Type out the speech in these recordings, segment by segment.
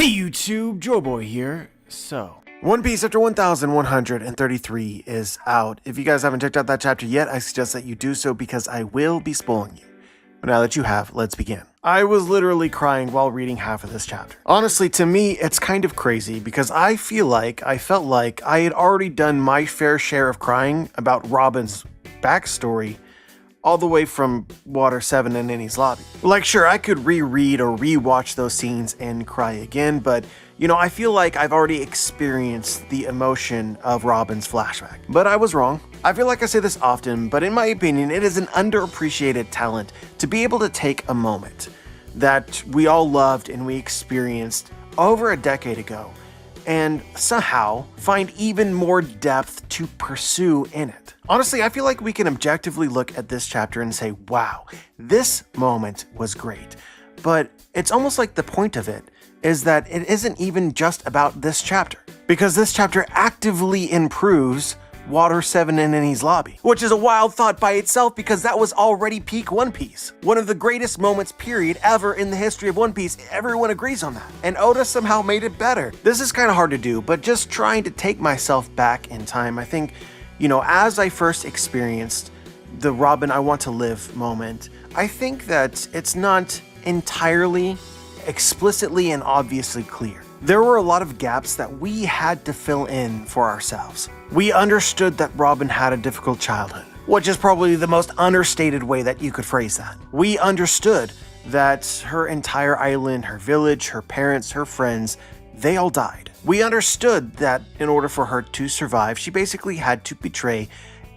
Hey YouTube, Joeboy here. So, One Piece Chapter 1133 is out. If you guys haven't checked out that chapter yet, I suggest that you do so because I will be spoiling you. But now that you have, let's begin. I was literally crying while reading half of this chapter. Honestly, to me, it's kind of crazy because I felt like I had already done my fair share of crying about Robin's backstory all the way from Water 7 and Enies Lobby. Like, sure, I could reread or rewatch those scenes and cry again, but, you know, I feel like I've already experienced the emotion of Robin's flashback. But I was wrong. I feel like I say this often, but in my opinion, it is an underappreciated talent to be able to take a moment that we all loved and we experienced over a decade ago and somehow find even more depth to pursue in it. Honestly, I feel like we can objectively look at this chapter and say, wow, this moment was great. But it's almost like the point of it is that it isn't even just about this chapter, because this chapter actively improves Water 7 and Enies Lobby, which is a wild thought by itself because that was already peak One Piece. One of the greatest moments period ever in the history of One Piece. Everyone agrees on that. And Oda somehow made it better. This is kind of hard to do, but just trying to take myself back in time, I think, you know, as I first experienced the Robin I Want to Live moment, I think that it's not entirely explicitly and obviously clear. There were a lot of gaps that we had to fill in for ourselves. We understood that Robin had a difficult childhood, which is probably the most understated way that you could phrase that. We understood that her entire island, her village, her parents, her friends, they all died. We understood that in order for her to survive, she basically had to betray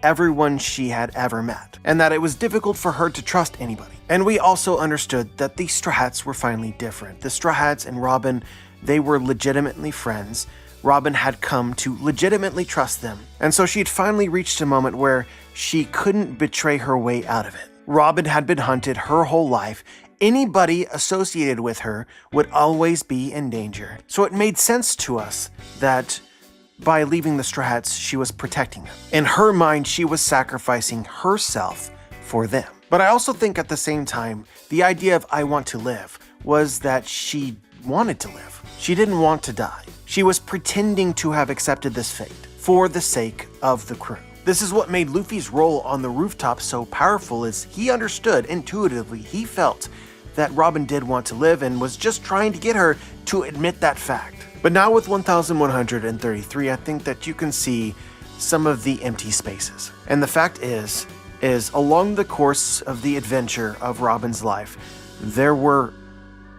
everyone she had ever met, and that it was difficult for her to trust anybody. And we also understood that the Straw Hats were finally different. The Straw Hats and Robin, they were legitimately friends. Robin had come to legitimately trust them, and so she had finally reached a moment where she couldn't betray her way out of it. Robin had been hunted her whole life. Anybody associated with her would always be in danger. So it made sense to us that by leaving the Straw Hats, she was protecting them. In her mind, she was sacrificing herself for them. But I also think at the same time, the idea of I want to live was that she wanted to live. She didn't want to die. She was pretending to have accepted this fate for the sake of the crew. This is what made Luffy's role on the rooftop so powerful, is he understood intuitively, he felt that Robin did want to live and was just trying to get her to admit that fact. But now with 1133, I think that you can see some of the empty spaces. And the fact is along the course of the adventure of Robin's life, there were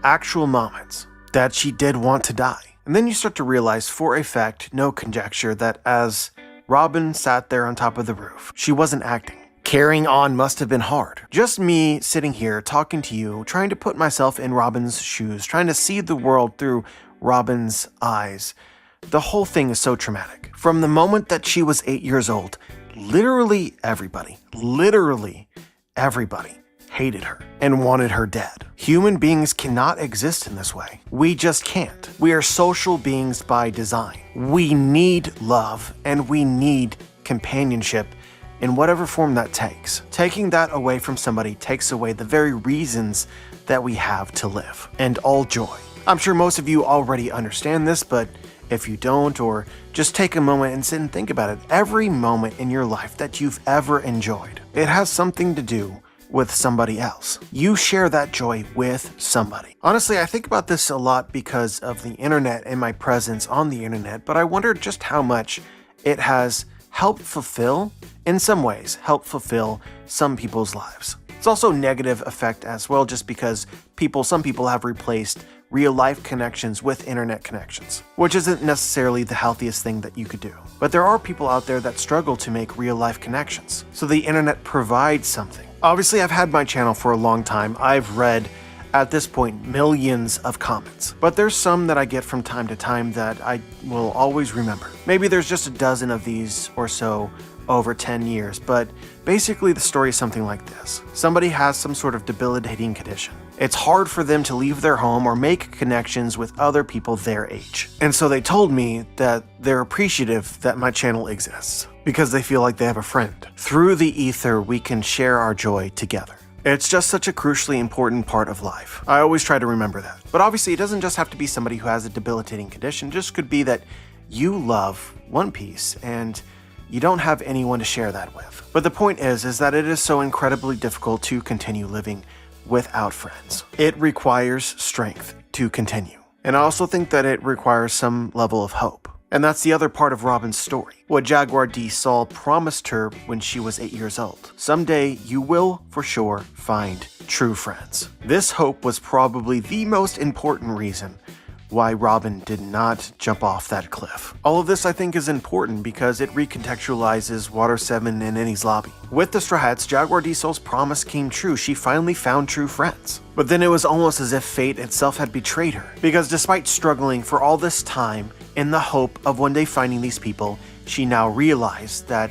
actual moments that she did want to die. And then you start to realize for a fact, no conjecture, that as Robin sat there on top of the roof, she wasn't acting. Carrying on must have been hard. Just me sitting here talking to you, trying to put myself in Robin's shoes, trying to see the world through Robin's eyes. The whole thing is so traumatic. From the moment that she was 8 years old, literally everybody hated her and wanted her dead. Human beings cannot exist in this way. We just can't. We are social beings by design. We need love and we need companionship in whatever form that takes. Taking that away from somebody takes away the very reasons that we have to live and all joy. I'm sure most of you already understand this, but if you don't, or just take a moment and sit and think about it, every moment in your life that you've ever enjoyed, it has something to do with somebody else. You share that joy with somebody. Honestly, I think about this a lot because of the internet and my presence on the internet, but I wonder just how much it has helped fulfill, in some ways, help fulfill some people's lives. It's also a negative effect as well, just because some people have replaced real life connections with internet connections, which isn't necessarily the healthiest thing that you could do. But there are people out there that struggle to make real life connections, so the internet provides something. Obviously, I've had my channel for a long time. I've read, at this point, millions of comments, but there's some that I get from time to time that I will always remember. Maybe there's just a dozen of these or so over 10 years, but basically the story is something like this. Somebody has some sort of debilitating condition. It's hard for them to leave their home or make connections with other people their age. And so they told me that they're appreciative that my channel exists because they feel like they have a friend. Through the ether, we can share our joy together. It's just such a crucially important part of life. I always try to remember that. But obviously, it doesn't just have to be somebody who has a debilitating condition. It just could be that you love One Piece and you don't have anyone to share that with. But the point is that it is so incredibly difficult to continue living without friends. It requires strength to continue. And I also think that it requires some level of hope. And that's the other part of Robin's story. What Jaguar D. Saul promised her when she was 8 years old. Someday you will, for sure, find true friends. This hope was probably the most important reason why Robin did not jump off that cliff. All of this, I think, is important because it recontextualizes Water 7 and Enies Lobby. With the Straw Hats, Jaguar D. Soul's promise came true. She finally found true friends. But then it was almost as if fate itself had betrayed her. Because despite struggling for all this time in the hope of one day finding these people, she now realized that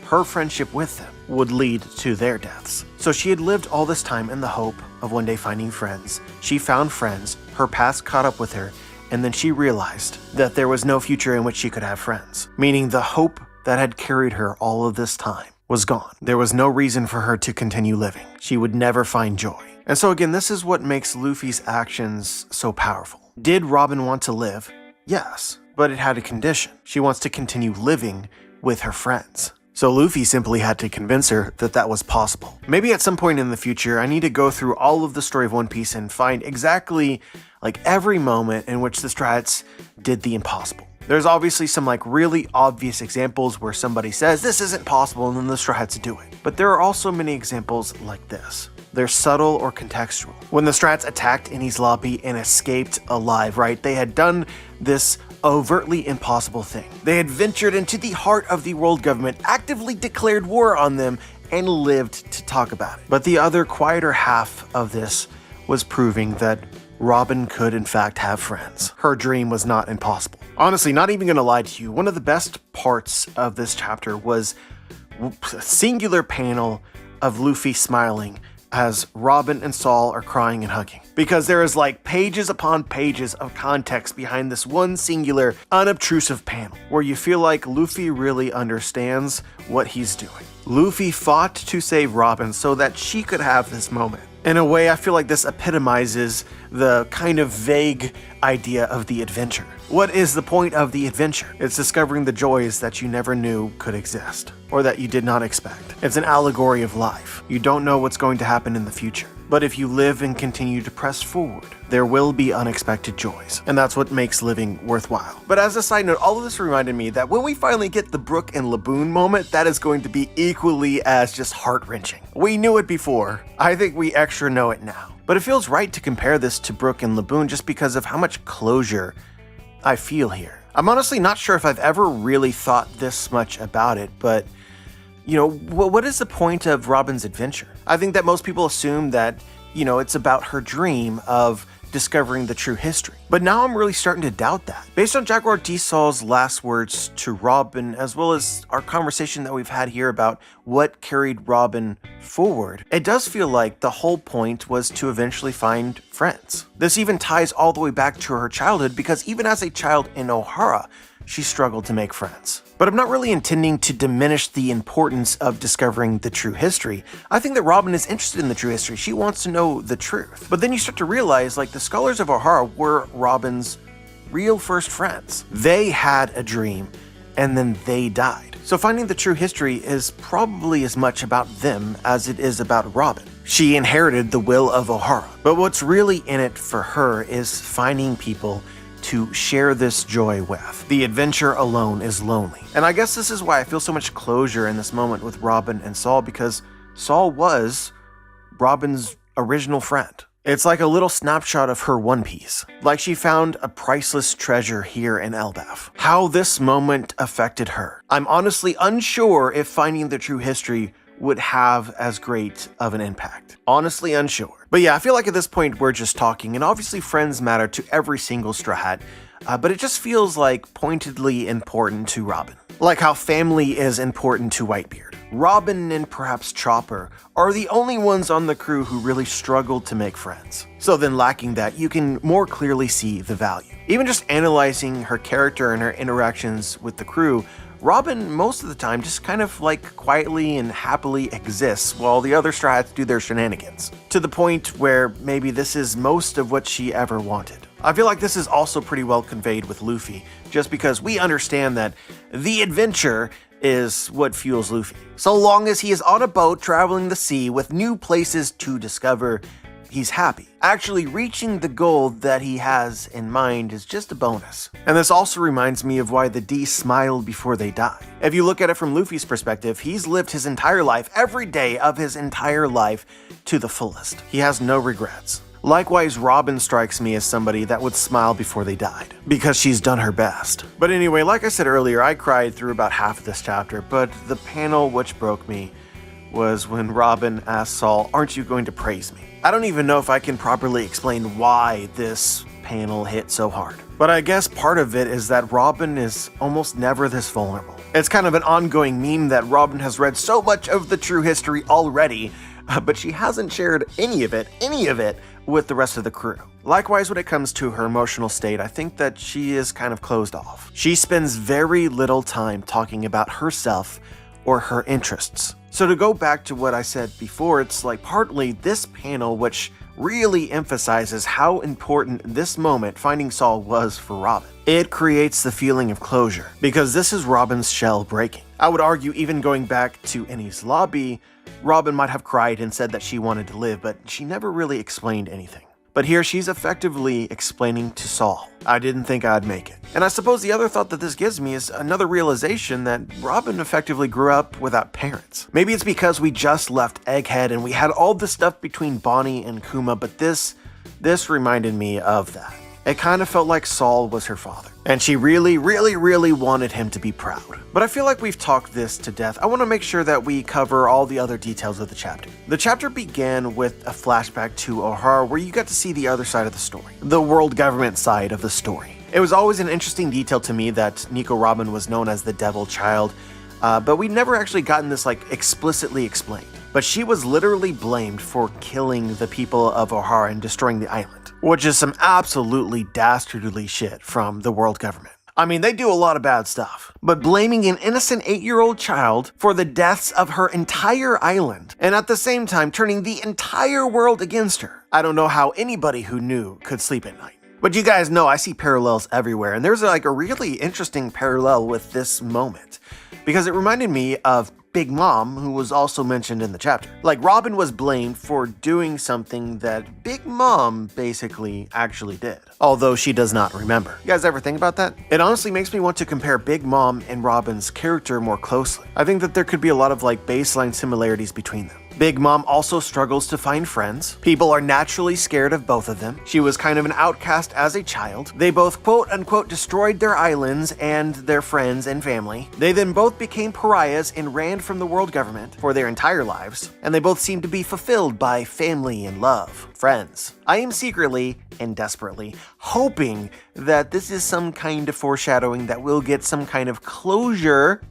her friendship with them would lead to their deaths. So she had lived all this time in the hope of one day finding friends. She found friends, her past caught up with her, and then she realized that there was no future in which she could have friends. Meaning the hope that had carried her all of this time was gone. There was no reason for her to continue living. She would never find joy. And so again, this is what makes Luffy's actions so powerful. Did Robin want to live? Yes, but it had a condition. She wants to continue living with her friends. So Luffy simply had to convince her that that was possible. Maybe at some point in the future, I need to go through all of the story of One Piece and find exactly every moment in which the Straw Hats did the impossible. There's obviously some really obvious examples where somebody says this isn't possible and then the Straw Hats do it. But there are also many examples like this. They're subtle or contextual. When the Strats attacked Enies Lobby and escaped alive, right? They had done this overtly impossible thing. They had ventured into the heart of the world government, actively declared war on them, and lived to talk about it. But the other quieter half of this was proving that Robin could in fact have friends. Her dream was not impossible. Honestly, not even gonna lie to you, one of the best parts of this chapter was a singular panel of Luffy smiling as Robin and Saul are crying and hugging. Because there is pages upon pages of context behind this one singular, unobtrusive panel, where you feel like Luffy really understands what he's doing. Luffy fought to save Robin so that she could have this moment. In a way, I feel like this epitomizes the kind of vague idea of the adventure. What is the point of the adventure? It's discovering the joys that you never knew could exist, or that you did not expect. It's an allegory of life. You don't know what's going to happen in the future. But if you live and continue to press forward, there will be unexpected joys. And that's what makes living worthwhile. But as a side note, all of this reminded me that when we finally get the Brook and Laboon moment, that is going to be equally as just heart-wrenching. We knew it before. I think we extra know it now. But it feels right to compare this to Brook and Laboon just because of how much closure I feel here. I'm honestly not sure if I've ever really thought this much about it, but what is the point of Robin's adventure? I think that most people assume that, it's about her dream of discovering the true history. But now I'm really starting to doubt that. Based on Jaguar D. Saul's last words to Robin, as well as our conversation that we've had here about what carried Robin forward, it does feel like the whole point was to eventually find friends. This even ties all the way back to her childhood, because even as a child in Ohara, she struggled to make friends. But I'm not really intending to diminish the importance of discovering the true history. I think that Robin is interested in the true history. She wants to know the truth. But then you start to realize, the scholars of Ohara were Robin's real first friends. They had a dream, and then they died. So finding the true history is probably as much about them as it is about Robin. She inherited the will of Ohara. But what's really in it for her is finding people to share this joy with. The adventure alone is lonely. And I guess this is why I feel so much closure in this moment with Robin and Saul, because Saul was Robin's original friend. It's like a little snapshot of her One Piece. Like she found a priceless treasure here in Elbaf. How this moment affected her. I'm honestly unsure if finding the true history would have as great of an impact. Honestly unsure. But yeah, I feel like at this point we're just talking, and obviously friends matter to every single Straw Hat, but it just feels pointedly important to Robin. Like how family is important to Whitebeard. Robin and perhaps Chopper are the only ones on the crew who really struggled to make friends. So then lacking that, you can more clearly see the value. Even just analyzing her character and her interactions with the crew, Robin, most of the time, just kind of like quietly and happily exists while the other strats do their shenanigans. To the point where maybe this is most of what she ever wanted. I feel like this is also pretty well conveyed with Luffy, just because we understand that the adventure is what fuels Luffy. So long as he is on a boat traveling the sea with new places to discover, he's happy. Actually reaching the goal that he has in mind is just a bonus. And this also reminds me of why the D smiled before they died. If you look at it from Luffy's perspective, he's lived his entire life, every day of his entire life, to the fullest. He has no regrets. Likewise, Robin strikes me as somebody that would smile before they died, because she's done her best. But anyway, like I said earlier, I cried through about half of this chapter, but the panel which broke me was when Robin asked Saul, "Aren't you going to praise me?" I don't even know if I can properly explain why this panel hit so hard. But I guess part of it is that Robin is almost never this vulnerable. It's kind of an ongoing meme that Robin has read so much of the true history already, but she hasn't shared any of it, with the rest of the crew. Likewise, when it comes to her emotional state, I think that she is kind of closed off. She spends very little time talking about herself or her interests. So to go back to what I said before, it's like partly this panel which really emphasizes how important this moment finding Saul was for Robin. It creates the feeling of closure, because this is Robin's shell breaking. I would argue even going back to Enies Lobby, Robin might have cried and said that she wanted to live, but she never really explained anything. But here she's effectively explaining to Saul, "I didn't think I'd make it." And I suppose the other thought that this gives me is another realization that Robin effectively grew up without parents. Maybe it's because we just left Egghead and we had all this stuff between Bonnie and Kuma, but this reminded me of that. It kind of felt like Saul was her father, and she really wanted him to be proud. But I feel like we've talked this to death. I want to make sure that we cover all the other details of the chapter. The chapter began with a flashback to Ohara, where you got to see the other side of the story, the world government side of the story. It was always an interesting detail to me that Nico Robin was known as the Devil Child, but we'd never actually gotten this like explicitly explained. But she was literally blamed for killing the people of Ohara and destroying the island, which is some absolutely dastardly shit from the world government. I mean, they do a lot of bad stuff, but blaming an innocent 8-year-old child for the deaths of her entire island, and at the same time turning the entire world against her. I don't know how anybody who knew could sleep at night. But you guys know I see parallels everywhere, and there's like a really interesting parallel with this moment, because it reminded me of Big Mom, who was also mentioned in the chapter. Like, Robin was blamed for doing something that Big Mom basically actually did, although she does not remember. You guys ever think about that? It honestly makes me want to compare Big Mom and Robin's character more closely. I think that there could be a lot of like baseline similarities between them. Big Mom also struggles to find friends. People are naturally scared of both of them. She was kind of an outcast as a child. They both quote-unquote destroyed their islands and their friends and family. They then both became pariahs and ran from the world government for their entire lives. And they both seem to be fulfilled by family and love, friends. I am secretly and desperately hoping that this is some kind of foreshadowing that we'll get some kind of closure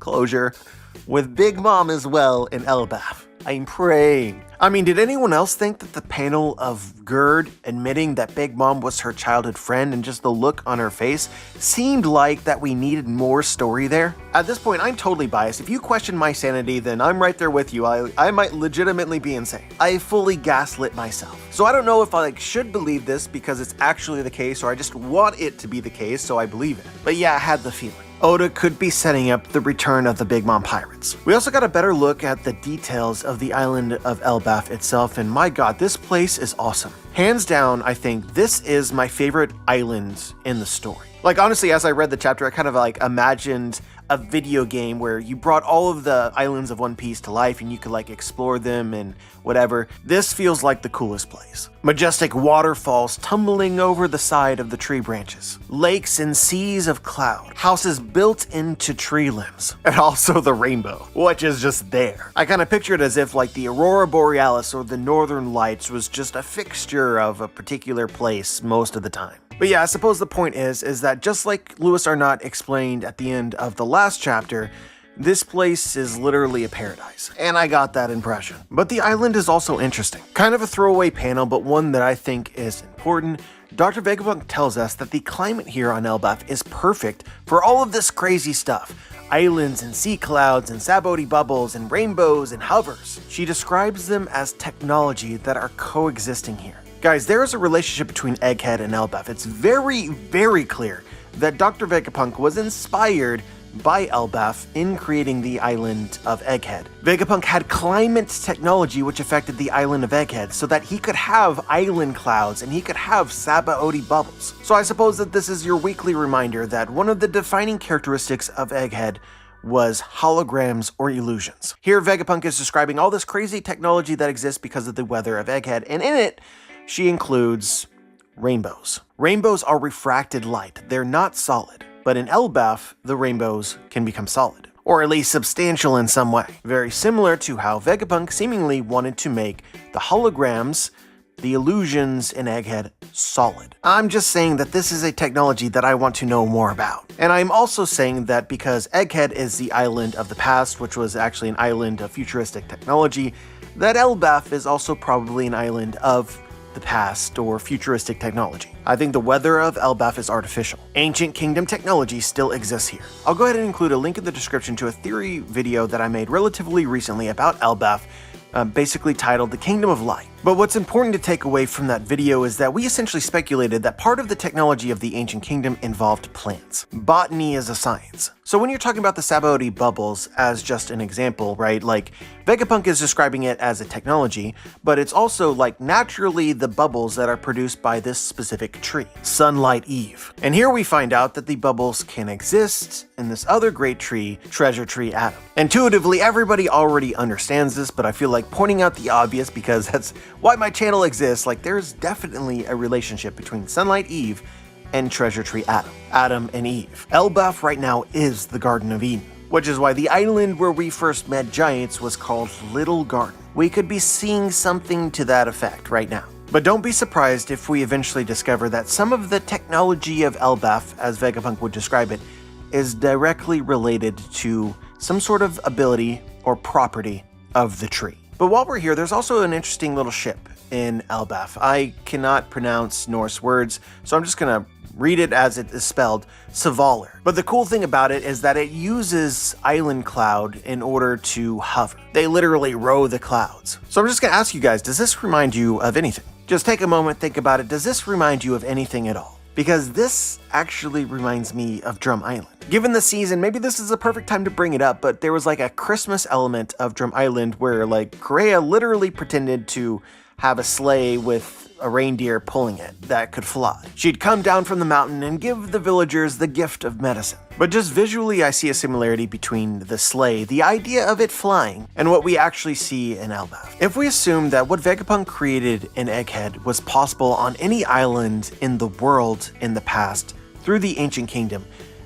with Big Mom as well in Elbaf. I'm praying. I mean, did anyone else think that the panel of Gerd admitting that Big Mom was her childhood friend and just the look on her face seemed like that we needed more story there? At this point, I'm totally biased. If you question my sanity, then I'm right there with you. I might legitimately be insane. I fully gaslit myself. So I don't know if I should believe this because it's actually the case, or I just want it to be the case, so I believe it. But yeah, I had the feeling Oda could be setting up the return of the Big Mom pirates. We also got a better look at the details of the island of Elbaf itself, and my god, this place is awesome. Hands down, I think this is my favorite island in the story. Like, honestly, as I read the chapter, I kind of like imagined a video game where you brought all of the islands of One Piece to life and you could like explore them and whatever. This feels like the coolest place. Majestic waterfalls tumbling over the side of the tree branches. Lakes and seas of cloud. Houses built into tree limbs. And also the rainbow, which is just there. I kind of picture it as if like the Aurora Borealis or the Northern Lights was just a fixture of a particular place most of the time. But yeah, I suppose the point is that just like Louis Arnott explained at the end of the last chapter, this place is literally a paradise, and I got that impression. But the island is also interesting. Kind of a throwaway panel, but one that I think is important. Dr. Vegapunk tells us that the climate here on Elbaf is perfect for all of this crazy stuff. islands and sea clouds and Saboti bubbles and rainbows and hovers. She describes them as technology that are coexisting here. Guys, there is a relationship between Egghead and Elbaf. It's very, very clear that Dr. Vegapunk was inspired by Elbaf in creating the island of Egghead. Vegapunk had climate technology which affected the island of Egghead so that he could have island clouds and he could have Sabaody bubbles. So I suppose that this is your weekly reminder that one of the defining characteristics of Egghead was holograms or illusions. Here Vegapunk is describing all this crazy technology that exists because of the weather of Egghead, and in it she includes rainbows. Rainbows are refracted light, they're not solid. But in Elbaf, the rainbows can become solid, or at least substantial in some way. Very similar to how Vegapunk seemingly wanted to make the holograms, the illusions in Egghead, solid. I'm just saying that this is a technology that I want to know more about. And I'm also saying that because Egghead is the island of the past, which was actually an island of futuristic technology, that Elbaf is also probably an island of the past or futuristic technology. I think the weather of Elbaf is artificial. Ancient Kingdom technology still exists here. I'll go ahead and include a link in the description to a theory video that I made relatively recently about Elbaf, basically titled The Kingdom of Light. But what's important to take away from that video is that we essentially speculated that part of the technology of the Ancient Kingdom involved plants. Botany is a science. So when you're talking about the Sabaody bubbles as just an example, right, like Vegapunk is describing it as a technology, but it's also like naturally the bubbles that are produced by this specific tree, Sunlight Eve. And here we find out that the bubbles can exist in this other great tree, Treasure Tree Adam. Intuitively, everybody already understands this, but I feel like pointing out the obvious because that's why my channel exists. Like, there's definitely a relationship between Sunlight Eve and Treasure Tree Adam. Adam and Eve. Elbaf right now is the Garden of Eden, which is why the island where we first met giants was called Little Garden. We could be seeing something to that effect right now. But don't be surprised if we eventually discover that some of the technology of Elbaf, as Vegapunk would describe it, is directly related to some sort of ability or property of the tree. But while we're here, there's also an interesting little ship in Elbaf. I cannot pronounce Norse words, so I'm just gonna read it as it is spelled, Savaler. But the cool thing about it is that it uses Island Cloud in order to hover. They literally row the clouds. So I'm just gonna ask you guys, does this remind you of anything? Just take a moment, think about it. Does this remind you of anything at all? Because this actually reminds me of Drum Island. Given the season, maybe this is a perfect time to bring it up, but there was like a Christmas element of Drum Island where like Correa literally pretended to have a sleigh with a reindeer pulling it that could fly. She'd come down from the mountain and give the villagers the gift of medicine. But just visually, I see a similarity between the sleigh, the idea of it flying, and what we actually see in Elbaf. If we assume that what Vegapunk created in Egghead was possible on any island in the world in the past through the Ancient Kingdom,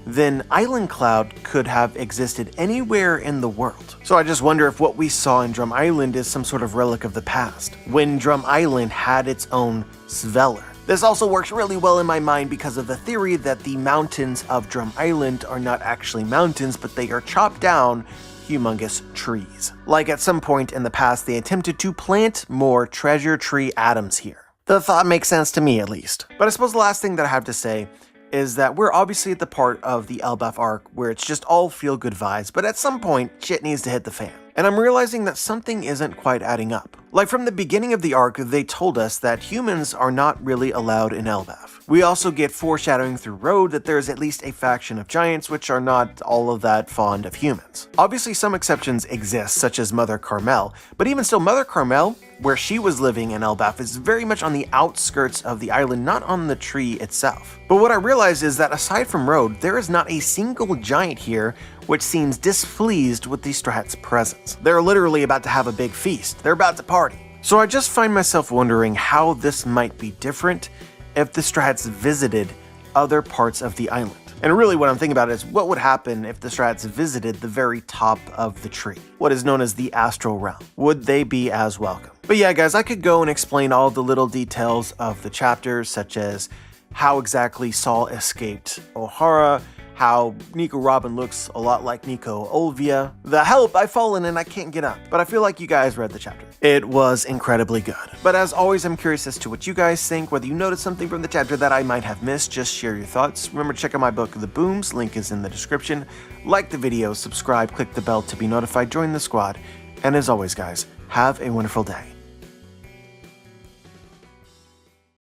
then Island Cloud could have existed anywhere in the world. So I just wonder if what we saw in Drum Island is some sort of relic of the past, when Drum Island had its own Sveller. This also works really well in my mind because of the theory that the mountains of Drum Island are not actually mountains, but they are chopped down humongous trees. Like at some point in the past, they attempted to plant more Treasure Tree Adams here. The thought makes sense to me, at least. But I suppose the last thing that I have to say is that we're obviously at the part of the Elbaf arc where it's just all feel-good vibes, but at some point, shit needs to hit the fan. And I'm realizing that something isn't quite adding up. Like from the beginning of the arc, they told us that humans are not really allowed in Elbaf. We also get foreshadowing through Road that there is at least a faction of giants which are not all of that fond of humans. Obviously some exceptions exist, such as Mother Carmel, but even still Mother Carmel, where she was living in Elbaf, is very much on the outskirts of the island, not on the tree itself. But what I realized is that aside from Road, there is not a single giant here which seems displeased with the Strats' presence. They're literally about to have a big feast. They're about to party. So I just find myself wondering how this might be different if the Strats visited other parts of the island. And really what I'm thinking about is what would happen if the Strats visited the very top of the tree, what is known as the astral realm. Would they be as welcome? But yeah, guys, I could go and explain all the little details of the chapters, such as how exactly Saul escaped Ohara, how Nico Robin looks a lot like Nico Olvia. The help, I've fallen and I can't get up. But I feel like you guys read the chapter. It was incredibly good. But as always, I'm curious as to what you guys think, whether you noticed something from the chapter that I might have missed, just share your thoughts. Remember to check out my book, The Booms, link is in the description. Like the video, subscribe, click the bell to be notified, join the squad. And as always guys, have a wonderful day.